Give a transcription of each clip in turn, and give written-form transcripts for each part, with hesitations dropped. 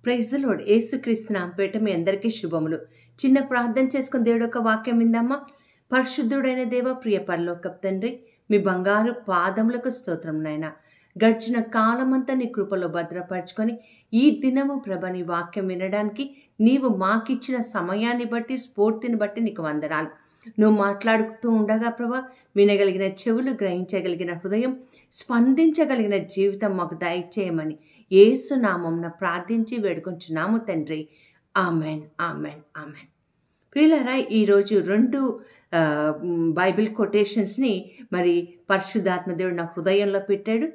Praise the lord. యేసుక్రీస్తు నామముపేట మీ అందరికీ శుభములు. చిన్న ప్రార్థన చేసుకుని దేవుడు ఒక వాక్యం విందామా. పరిశుద్ధుడైన దేవ, ప్రియ పరలోకపు తండ్రి, మీ బంగారు పాదములకు స్తోత్రం నాయన. గడిచిన కాలమంతా నీ కృపలో భద్రపరచుకొని ఈ దినము ప్రభ నీ వాక్యం వినడానికి నీవు మాకిచ్చిన సమయాన్ని బట్టి, స్ఫూర్తిని బట్టి నీకు వందనాలు. నువ్వు మాట్లాడుతూ ఉండగా ప్రభ వినగలిగిన చెవులు, గ్రహించగలిగిన హృదయం, స్పందించగలిగిన జీవితం మాకు దయచేయమని యేసు నామమున ప్రార్థించి వేడుకొంచున్నాము తండ్రి. Amen, amen, amen. ప్రియులారా, ఈరోజు రెండు బైబిల్ కొటేషన్స్ని మరి పరిశుద్ధాత్మ దేవుడు నా హృదయంలో పెట్టాడు.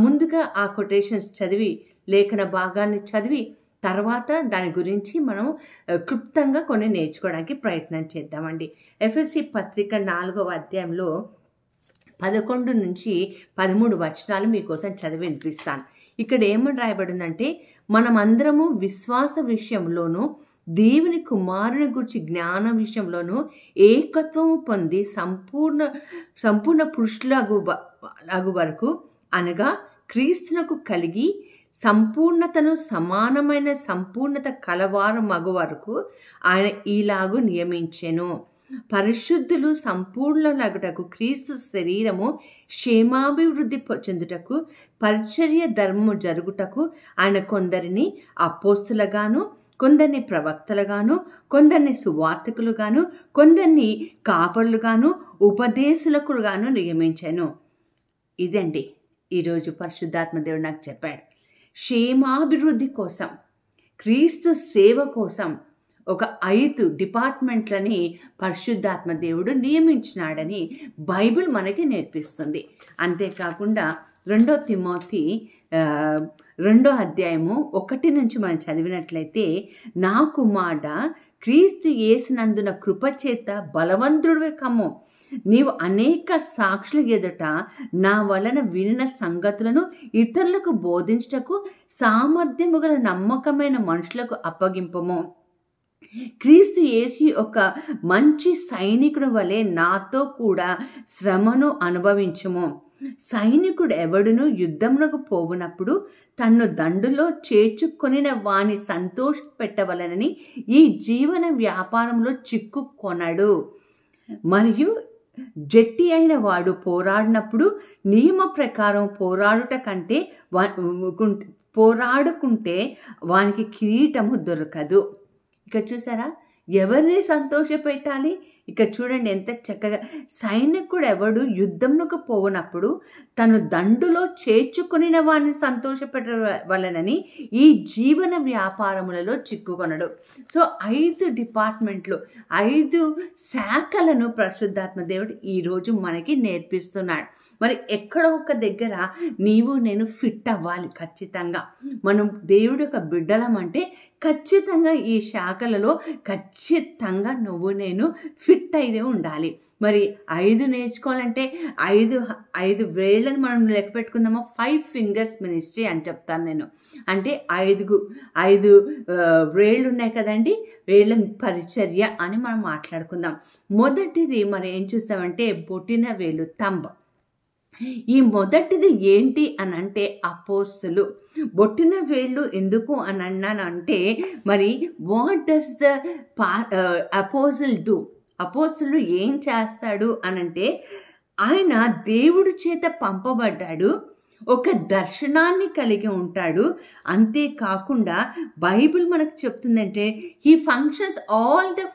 ముందుగా ఆ కొటేషన్స్ చదివి, లేఖన భాగాన్ని చదివి తర్వాత దాని గురించి మనం క్లుప్తంగా కొన్ని నేర్చుకోవడానికి ప్రయత్నం చేద్దామండి. ఎఫెసీ పత్రిక 4వ అధ్యాయంలో 11 నుంచి 13 వచనాలు మీకోసం చదివి వినిపిస్తాను. ఇక్కడ ఏమని రాయబడిందంటే, మనమందరము విశ్వాస విషయంలోనూ దేవుని కుమారుని గురించి జ్ఞాన విషయంలోనూ ఏకత్వము పొంది సంపూర్ణ పురుషులగు వరకు, అనగా క్రీస్తునకు కలిగి సంపూర్ణతను సమానమైన సంపూర్ణత కలవారు మగు వరకు ఆయన ఈలాగు నియమించెను. పరిశుద్ధులు సంపూర్ణలగుటకు క్రీస్తు శరీరము క్షేమాభివృద్ధి చెందుటకు పరిచర్య ధర్మము జరుగుటకు ఆయన కొందరిని అపోస్తులుగాను, కొందరిని ప్రవక్తలుగాను, కొందరిని సువార్తికులుగాను, కొందరిని కాపరులుగాను, ఉపదేశకులుగాను నియమించాను. ఇదండి ఈరోజు పరిశుద్ధాత్మ దేవుడు నాకు చెప్పాడు. క్షేమాభివృద్ధి కోసం, క్రీస్తు సేవ కోసం ఒక 5 డిపార్ట్మెంట్లని పరిశుద్ధాత్మ దేవుడు నియమించినాడని బైబిల్ మనకి నేర్పిస్తుంది. అంతేకాకుండా 2 తిమోతి 2వ అధ్యాయము 1 నుంచి మనం చదివినట్లయితే, నా కుమారుడ, క్రీస్తు యేసునందున కృపచేత బలవంతుడివే కమ్ము. నీవు అనేక సాక్షుల ఎదుట నా వలన వినిన సంగతులను ఇతరులకు బోధించుటకు సామర్థ్యము గల నమ్మకమైన మనుషులకు అప్పగింపము. క్రీస్తు యేసు ఒక మంచి సైనికుని వలె నాతో కూడా శ్రమను అనుభవించుము. సైనికుడు ఎవడును యుద్ధమునకు పోవునప్పుడు తన్ను దండులో చేర్చుకొనిన వాని సంతోష పెట్టవలనని ఈ జీవన వ్యాపారంలో చిక్కుకొనడు. మరియు జట్టి అయిన వాడు పోరాడినప్పుడు నియమ ప్రకారం పోరాడుట కంటే పోరాడుకుంటే వానికి కిరీటము దొరకదు. ఇక్కడ చూసారా, ఎవరిని సంతోష పెట్టాలి? ఇక్కడ చూడండి ఎంత చక్కగా, సైనికుడు ఎవడు యుద్ధంలోకి పోవునప్పుడు తను దండులో చేర్చుకుని వాడిని సంతోషపెట్టవలనని ఈ జీవన వ్యాపారములలో చిక్కుకొనడు. సో 5 డిపార్ట్మెంట్లు, 5 శాఖలను పరిశుద్ధాత్మ దేవుడు ఈరోజు మనకి నేర్పిస్తున్నాడు. మరి ఎక్కడో ఒక దగ్గర నీవు నేను ఫిట్ అవ్వాలి. ఖచ్చితంగా మనం దేవుడి యొక్క బిడ్డలం అంటే ఖచ్చితంగా ఈ శాఖలలో ఖచ్చితంగా నువ్వు నేను ఫిట్ అయితే ఉండాలి. మరి 5 నేర్చుకోవాలంటే 5 వేళ్ళని మనం లెక్క పెట్టుకుందామా. 5 ఫింగర్స్ మినిస్ట్రీ అని చెప్తాను నేను. అంటే 5 వేళ్ళు ఉన్నాయి కదండి, వేళ్ళ పరిచర్య అని మనం మాట్లాడుకుందాం. మొదటిది మనం ఏం చూస్తామంటే బొటిన వేలు, తంబ. ఈ మొదటిది ఏంటి అని అంటే అపోస్తులు. బొట్టిన వేళ్ళు ఎందుకు అని అన్నానంటే, మరి వాట్ డస్ ద అపోజిల్ డూ? అపోస్తులు ఏం చేస్తాడు అనంటే, ఆయన దేవుడి చేత పంపబడ్డాడు, ఒక దర్శనాన్ని కలిగి ఉంటాడు. అంతేకాకుండా బైబిల్ మనకు చెప్తుందంటే హీ ఫంక్షన్స్ ఆల్ ద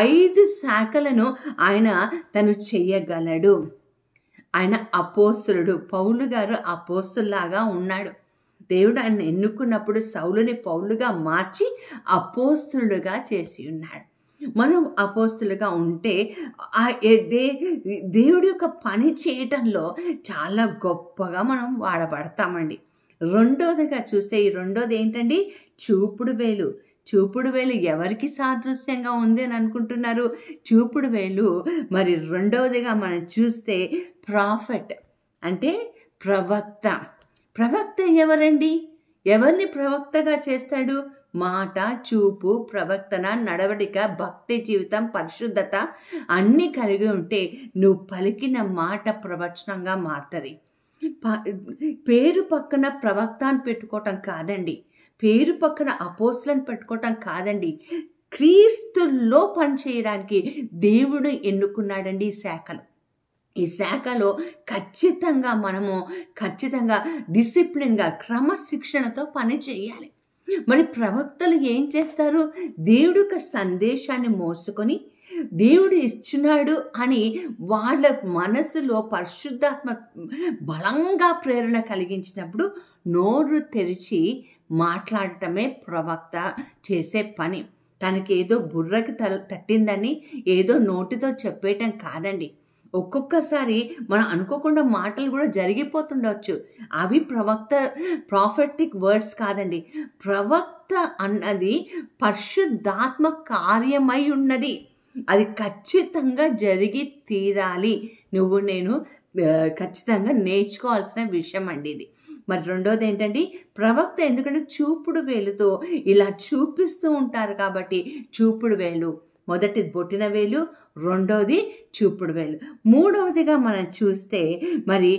5 శాఖలను ఆయన తను చెయ్యగలడు. ఆయన అపోస్తులుడు. పౌలు గారు అపోస్తుల్లాగా ఉన్నాడు. దేవుడు ఆయన ఎన్నుకున్నప్పుడు సౌలుని పౌలుగా మార్చి అపోస్తులుగా చేసి ఉన్నాడు. మనం అపోస్తులుగా ఉంటే దేవుడి యొక్క పని చేయటంలో చాలా గొప్పగా మనం వాడబడతామండి. రెండోదిగా చూస్తే, ఈ రెండోది ఏంటండి? చూపుడు వేలు. చూపుడు వేలు ఎవరికి సాదృశ్యంగా ఉంది అని అనుకుంటున్నారు? చూపుడు వేలు మరి రెండవదిగా మనం చూస్తే ప్రాఫెట్, అంటే ప్రవక్త. ప్రవక్త ఎవరండి? ఎవరిని ప్రవక్తగా చేస్తాడు? మాట, చూపు, ప్రవర్తన, నడవడిక, భక్తి జీవితం, పరిశుద్ధత అన్నీ కలిగి ఉంటే నువ్వు పలికిన మాట ప్రవచనంగా మారుతుంది. పేరు పక్కన ప్రవక్త అని పెట్టుకోవటం కాదండి. పేరు పక్కన అపోస్తులను పెట్టుకోవటం కాదండి. క్రీస్తులో పనిచేయడానికి దేవుడు ఎన్నుకున్నాడండి ఈ శాఖలు. ఈ శాఖలో ఖచ్చితంగా డిసిప్లిన్గా క్రమశిక్షణతో పని చేయాలి. మరి ప్రవక్తలు ఏం చేస్తారు? దేవుడు ఒక సందేశాన్ని మోసుకొని దేవుడు ఇచ్చినాడు అని వాళ్ళ మనసులో పరిశుద్ధాత్మ బలంగా ప్రేరణ కలిగించినప్పుడు నోరు తెరిచి మాట్లాడటమే ప్రవక్త చేసే పని. తనకేదో బుర్రకి తట్టిందని ఏదో నోటితో చెప్పేయటం కాదండి. ఒక్కొక్కసారి మనం అనుకోకుండా మాటలు కూడా జరిగిపోతుండవచ్చు. అవి ప్రాఫెటిక్ వర్డ్స్ కాదండి. ప్రవక్త అన్నది పరిశుద్ధాత్మ కార్యమై ఉన్నది. అది ఖచ్చితంగా జరిగి తీరాలి. నువ్వు నేను ఖచ్చితంగా నేర్చుకోవాల్సిన విషయం అండి ఇది. మరి రెండోది ఏంటండి, ప్రవక్త ఎందుకంటే చూపుడు వేలుతో ఇలా చూపిస్తూ ఉంటారు కాబట్టి చూపుడు వేలు, మొదటిది బొట్టిన వేలు, రెండోది చూపుడు వేలు. మూడవదిగా మనం చూస్తే మరి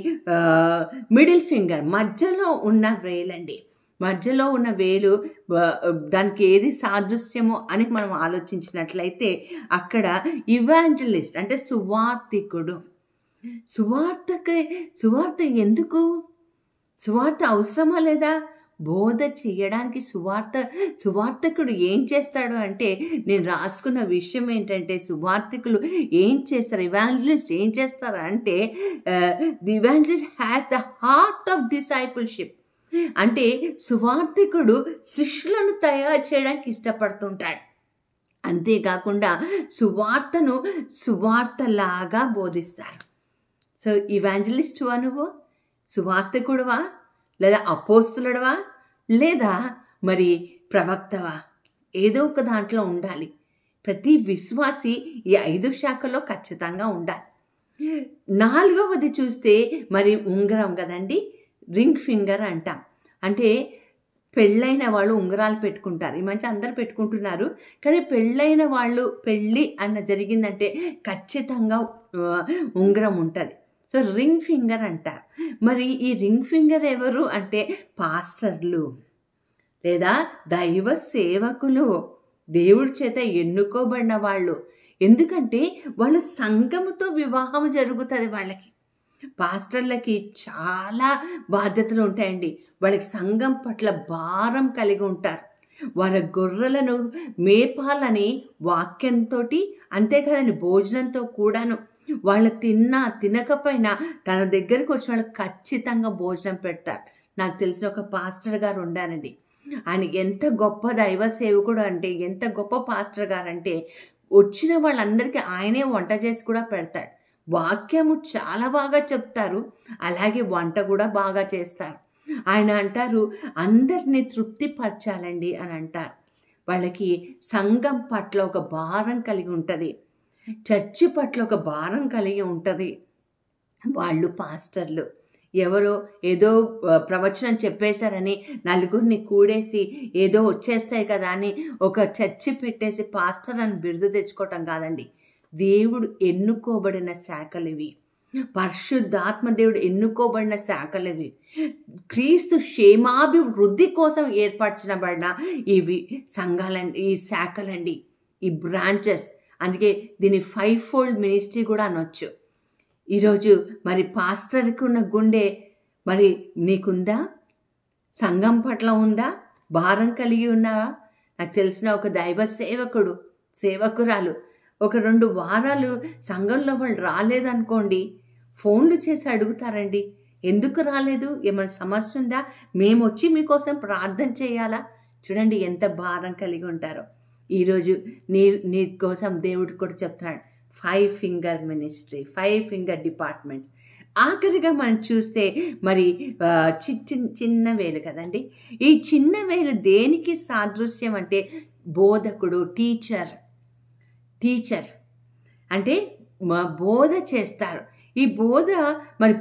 మిడిల్ ఫింగర్, మధ్యలో ఉన్న వేలండి. మధ్యలో ఉన్న వేలు దానికి ఏది సాదృశ్యమో అని మనం ఆలోచించినట్లయితే అక్కడ ఇవాంజలిస్ట్ అంటే సువార్తికుడు. సువార్త ఎందుకు? సువార్త అవసరమా లేదా? బోధ చేయడానికి సువార్తకుడు ఏం చేస్తాడు అంటే, నేను రాసుకున్న విషయం ఏంటంటే సువార్తికులు ఏం చేస్తారు, ఇవాంజలిస్ట్ ఏం చేస్తారు అంటే the evangelist has the heart of discipleship. అంటే సువార్తికుడు శిష్యులను తయారు చేయడానికి ఇష్టపడుతుంటాడు. అంతేకాకుండా సువార్తలాగా బోధిస్తారు. సో ఇవాంజలిస్టువా నువ్వు? సువార్తికుడువా? లేదా అపోస్తులుడవా? లేదా మరి ప్రవక్తవా? ఏదో ఒక దాంట్లో ఉండాలి. ప్రతి విశ్వాసి ఈ 5 శాఖల్లో ఖచ్చితంగా ఉండాలి. 4వది చూస్తే మరి ఉంగరం కదండి, రింగ్ ఫింగర్ అంటాం. అంటే పెళ్ళైన వాళ్ళు ఉంగరాలు పెట్టుకుంటారు. ఈ మధ్య అందరు పెట్టుకుంటున్నారు. కానీ పెళ్ళైన వాళ్ళు పెళ్ళి అన్న జరిగిందంటే ఖచ్చితంగా ఉంగరం ఉంటుంది. సో రింగ్ ఫింగర్ అంటారు. మరి ఈ రింగ్ ఫింగర్ ఎవరు అంటే పాస్టర్లు లేదా దైవ సేవకులు, దేవుడి చేత ఎన్నుకోబడిన వాళ్ళు. ఎందుకంటే వాళ్ళు సంఘముతో వివాహం జరుగుతుంది. వాళ్ళకి పాస్టర్లకి చాలా బాధ్యతలు ఉంటాయండి. వాళ్ళకి సంఘం పట్ల భారం కలిగి ఉంటారు. వాళ్ళ గొర్రెలను మేపాలని వాక్యంతో, అంతేకాదని భోజనంతో కూడాను. వాళ్ళు తినకపోయినా తన దగ్గరికి వచ్చిన వాళ్ళకి ఖచ్చితంగా భోజనం పెడతారు. నాకు తెలిసిన ఒక పాస్టర్ గారు ఉండారండి. ఆయన ఎంత గొప్ప దైవ సేవకుడు అంటే, ఎంత గొప్ప పాస్టర్ గారు అంటే, వచ్చిన వాళ్ళందరికీ ఆయనే వంట చేసి కూడా పెడతాడు. వాక్యము చాలా బాగా చెప్తారు, అలాగే వంట కూడా బాగా చేస్తారు. ఆయన అంటారు అందరినీ తృప్తిపరచాలండి అని అంటారు. వాళ్ళకి సంఘం పట్ల ఒక భారం కలిగి ఉంటుంది, చర్చి పట్ల ఒక భారం కలిగి ఉంటుంది. వాళ్ళు పాస్టర్లు ఎవరో ఏదో ప్రవచనం చెప్పేశారని నలుగురిని కూడేసి ఏదో వచ్చేస్తాయి కదా అని ఒక చర్చి పెట్టేసి పాస్టర్ అని బిరుదు తెచ్చుకోవటం కాదండి. దేవుడు ఎన్నుకోబడిన శాఖలు ఇవి. పరిశుద్ధాత్మ దేవుడు ఎన్నుకోబడిన శాఖలు ఇవి. క్రీస్తు క్షేమాభివృద్ధి కోసం ఏర్పరచబడిన ఇవి సంఘాలండి, ఈ శాఖలండి, ఈ బ్రాంచెస్. అందుకే దీన్ని 5-fold మినిస్ట్రీ కూడా అనొచ్చు. ఈరోజు మరి పాస్టర్కి ఉన్న గుండె మరి నీకుందా? సంఘం పట్ల ఉందా? భారం కలిగి ఉన్నావా? నాకు తెలిసిన ఒక దైవ సేవకురాలు 1-2 వారాలు సంఘంలో వాళ్ళు రాలేదనుకోండి, ఫోన్లు చేసి అడుగుతారండి, ఎందుకు రాలేదు, ఏమైనా సమస్య ఉందా, మేము వచ్చి మీకోసం ప్రార్థన చేయాలా? చూడండి ఎంత భారం కలిగి ఉంటారో. ఈరోజు నీ కోసం దేవుడు కూడా చెప్తున్నాడు 5 ఫింగర్ మినిస్ట్రీ, 5 ఫింగర్ డిపార్ట్మెంట్స్. ఆఖరిగా మనం చూస్తే మరి చిన్న వేలు కదండి. ఈ చిన్న వేలు దేనికి సాదృశ్యం అంటే బోధకుడు, టీచర్ అంటే బోధ చేస్తారు. ఈ బోధ మరి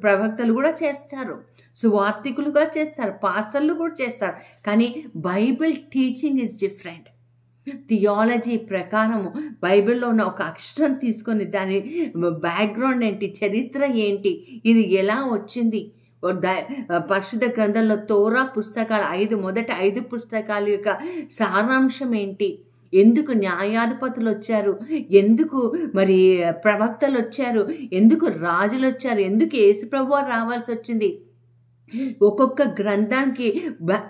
ప్రవక్తలు కూడా చేస్తారు, సువార్తికులుగా చేస్తారు, పాస్టర్లు కూడా చేస్తారు. కానీ Bible teaching is different. Theology ప్రకారము బైబిల్లో ఉన్న ఒక అక్షరం తీసుకొని దాని బ్యాక్గ్రౌండ్ ఏంటి, చరిత్ర ఏంటి, ఇది ఎలా వచ్చింది, పరిశుద్ధ గ్రంథంలో తోరా పుస్తకాలు 5 మొదటి 5 పుస్తకాల యొక్క సారాంశం ఏంటి? ఎందుకు న్యాయాధిపతులు వచ్చారు? ఎందుకు మరి ప్రవక్తలు వచ్చారు? ఎందుకు రాజులు వచ్చారు? ఎందుకు యేసుప్రభువు రావాల్సి వచ్చింది? ఒక్కొక్క గ్రంథానికి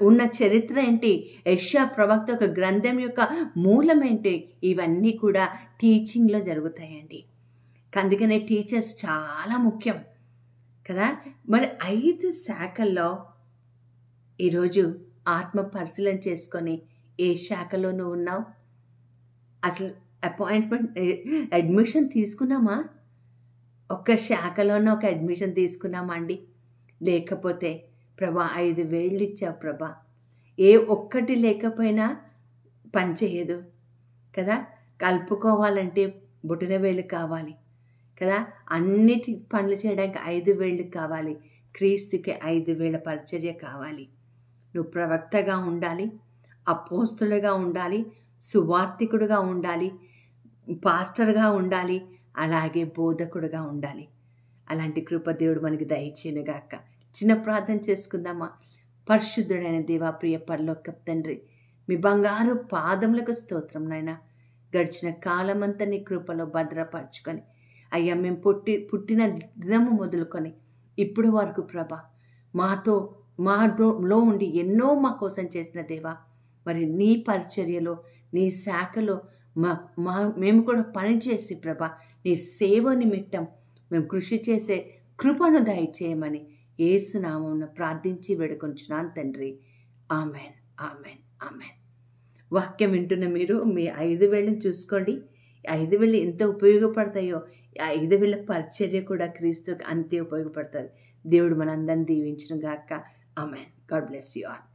ఉన్న చరిత్ర ఏంటి? యెషయా ప్రవక్త ఒక గ్రంథం యొక్క మూలం ఏంటి? ఇవన్నీ కూడా టీచింగ్లో జరుగుతాయండి. అందుకనే టీచర్స్ చాలా ముఖ్యం కదా. మరి 5 శాఖల్లో ఈరోజు ఆత్మ పరిశీలన చేసుకొని ఏ శాఖలో నువ్వు ఉన్నావు? అసలు అడ్మిషన్ తీసుకున్నామా? ఒక్క శాఖలోనే ఒక అడ్మిషన్ తీసుకున్నామా అండి? లేకపోతే ప్రభా 5,000 ఇచ్చావు ప్రభా, ఏ ఒక్కటి లేకపోయినా పనిచేయదు కదా. కలుపుకోవాలంటే బుటన వేలు కావాలి కదా. అన్నిటి పనులు చేయడానికి 5,000 కావాలి. క్రీస్తుకి 5,000 పరిచర్య కావాలి. నువ్వు ప్రవక్తగా ఉండాలి, అపోస్తులుగా ఉండాలి, సువార్థికుడుగా ఉండాలి, పాస్టర్గా ఉండాలి, అలాగే బోధకుడుగా ఉండాలి. అలాంటి కృప దేవుడు మనకి దయచేయనుగాక. చిన్న ప్రార్థన చేసుకుందామా? పరిశుద్ధుడైన దేవా, ప్రియ పరలోక తండ్రి, మీ బంగారు పాదములకు స్తోత్రం నాయన. గడిచిన కాలమంతా నీ కృపలో భద్రపరచుకొని అయ్యా, మేము పుట్టిన దినము మొదలుకొని ఇప్పుడు వరకు ప్రభా మాలో ఉండి ఎన్నో మా కోసం చేసిన దేవా, మరి నీ పరిచర్యలో నీ శాఖలో మేము కూడా పనిచేసి ప్రభా నీ సేవ నిమిత్తం మేము కృషి చేసే కృపను దయచేయమని యేసు నామమున ప్రార్థించి వేడుకొంచున్నాను తండ్రి. Amen, amen, amen. వాక్యం వింటున్న మీరు మీ 5,000 చూసుకోండి. 5,000 ఎంత ఉపయోగపడతాయో, 5,000 పరిచర్య కూడా క్రీస్తుకి అంతే ఉపయోగపడుతుంది. దేవుడు మనందరిని దీవించును గాక. Amen. God bless you all.